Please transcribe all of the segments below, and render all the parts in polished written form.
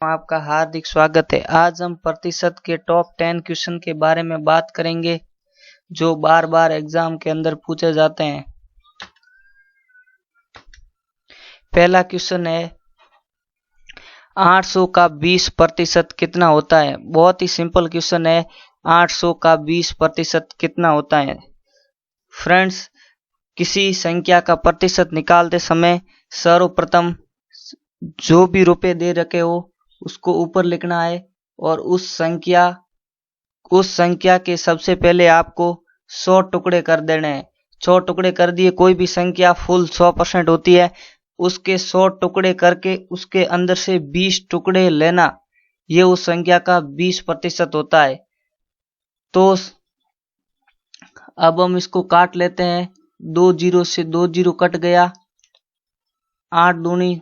आपका हार्दिक स्वागत है। आज हम प्रतिशत के टॉप 10 क्वेश्चन के बारे में बात करेंगे जो बार बार एग्जाम के अंदर पूछे जाते हैं। पहला क्वेश्चन है 800 का 20% कितना होता है। बहुत ही सिंपल क्वेश्चन है। 800 का 20% कितना होता है। फ्रेंड्स, किसी संख्या का प्रतिशत निकालते समय सर्वप्रथम जो भी रुपए दे रखे हो उसको ऊपर लिखना है और उस संख्या के सबसे पहले आपको 100 टुकड़े कर देने हैं। 100 टुकड़े कर दिए। कोई भी संख्या फुल 100% होती है, उसके 100 टुकड़े करके उसके अंदर से 20 टुकड़े लेना, ये उस संख्या का 20% होता है। तो अब हम इसको काट लेते हैं। 2 जीरो से 2 जीरो कट गया। 8 दूनी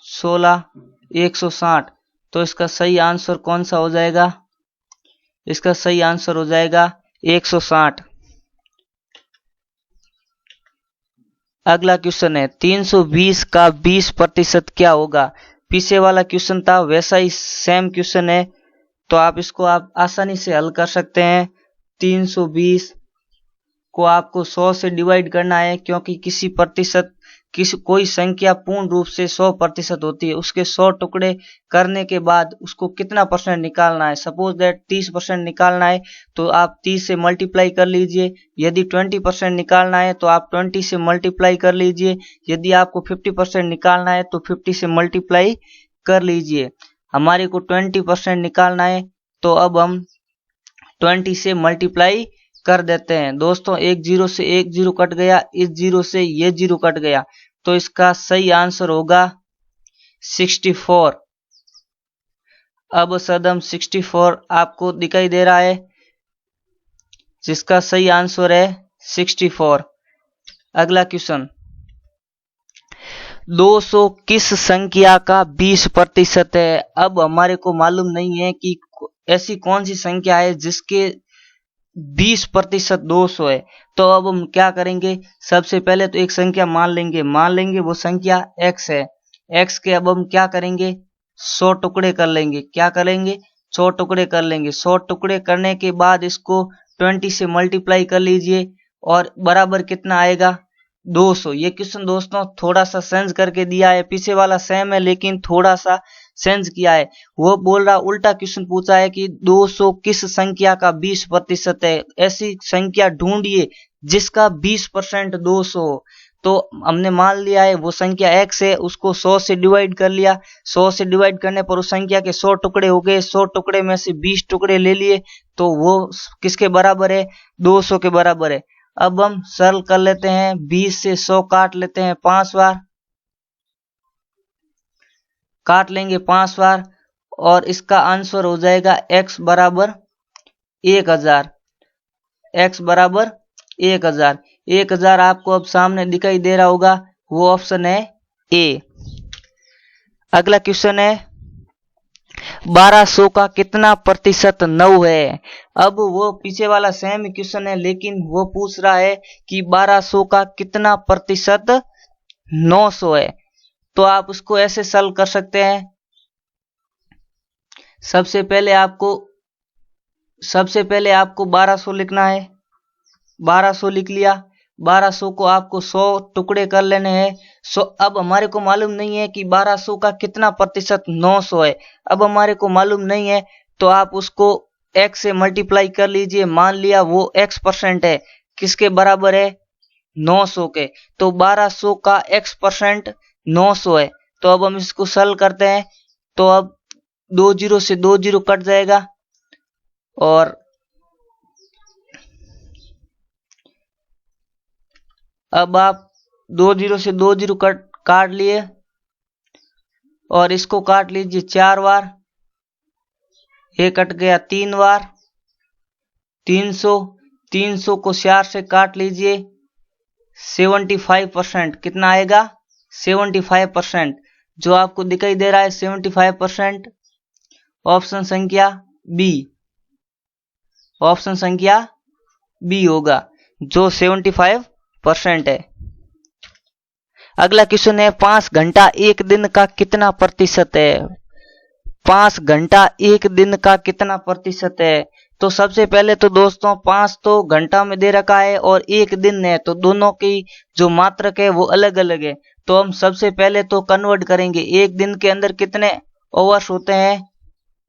16, 160। तो इसका सही आंसर कौन सा हो जाएगा? इसका सही आंसर हो जाएगा 160। अगला क्वेश्चन है 320 का 20% क्या होगा। पीछे वाला क्वेश्चन था, वैसा ही सेम क्वेश्चन है, तो आप इसको आसानी से हल कर सकते हैं। 320 को आपको 100 से डिवाइड करना है, क्योंकि कोई संख्या पूर्ण रूप से 100% होती है। उसके 100 टुकड़े करने के बाद उसको कितना परसेंट निकालना है। सपोज दैट 30% निकालना है तो आप 30 से मल्टीप्लाई कर लीजिए। यदि 20% निकालना है तो आप 20 से मल्टीप्लाई कर लीजिए। यदि आपको 50% निकालना है तो 50 से मल्टीप्लाई कर लीजिए। हमारे को 20% निकालना है, तो अब हम 20 से मल्टीप्लाई कर देते हैं। दोस्तों, एक जीरो से एक जीरो कट गया, इस जीरो से ये जीरो कट गया, तो इसका सही आंसर होगा 64। अब सदम 64 आपको दिखाई दे रहा है, जिसका सही आंसर है 64। अगला क्वेश्चन 200 किस संख्या का 20% है। अब हमारे को मालूम नहीं है कि ऐसी कौन सी संख्या है जिसके 20% 200 है। तो अब हम क्या करेंगे, सबसे पहले तो एक संख्या मान लेंगे वो संख्या x है। x के अब हम क्या करेंगे, 100 टुकड़े कर लेंगे। क्या करेंगे, 100 टुकड़े कर लेंगे। 100 टुकड़े करने के बाद इसको 20 से मल्टीप्लाई कर लीजिए और बराबर कितना आएगा, 200। ये क्वेश्चन दोस्तों थोड़ा सा सेंस करके दिया है। पीछे वाला सेम है लेकिन थोड़ा सा सेंस किया है। वो बोल रहा, उल्टा क्वेश्चन पूछा है कि 200 किस संख्या का 20% है। ऐसी संख्या ढूंढिए जिसका 20% 200 हो। तो हमने मान लिया है वो संख्या x है, उसको 100 से डिवाइड कर लिया। 100 से डिवाइड करने पर उस संख्या के 100 टुकड़े हो गए। 100 टुकड़े में से 20 टुकड़े ले लिए, तो वो किसके बराबर है, 200 के बराबर है। अब हम सरल कर लेते हैं। 20 से 100 काट लेते हैं 5 बार, काट लेंगे 5 बार, और इसका आंसर हो जाएगा x बराबर 1000। x बराबर 1000। 1000 आपको अब सामने दिखाई दे रहा होगा, वो ऑप्शन है ए। अगला क्वेश्चन है 1200 का कितना प्रतिशत 9 है। अब वो पीछे वाला सेम क्वेश्चन है, लेकिन वो पूछ रहा है कि 1200 का कितना प्रतिशत 900 है। तो आप उसको ऐसे सॉल्व कर सकते हैं। सबसे पहले आपको 1200 लिखना है। 1200 लिख लिया। 1200 को आपको 100 टुकड़े कर लेने हैं। अब हमारे को मालूम नहीं है कि 1200 का कितना प्रतिशत 900 है। अब हमारे को मालूम नहीं है, तो आप उसको x से मल्टीप्लाई कर लीजिए। मान लिया वो x% है, किसके बराबर है, 900 के। तो 1200 का x% 900 है। तो अब हम इसको सॉल्व करते हैं। तो अब 2 जीरो से 2 जीरो कट जाएगा, और अब आप 2 जीरो से 2 जीरो काट लिए, और इसको काट लीजिए 4 बार। ये कट गया 3 बार। 300 को 4 से काट लीजिए। 75% कितना आएगा, 75%, जो आपको दिखाई दे रहा है 75%। ऑप्शन संख्या बी, ऑप्शन संख्या बी होगा, जो 75% है। अगला क्वेश्चन है 5 घंटा एक दिन का कितना प्रतिशत है। 5 घंटा एक दिन का कितना प्रतिशत है? तो सबसे पहले तो दोस्तों 5 तो घंटा में दे रखा है और एक दिन है, तो दोनों की जो मात्रक है वो अलग अलग है। तो हम सबसे पहले तो कन्वर्ट करेंगे, एक दिन के अंदर कितने आवर्स होते हैं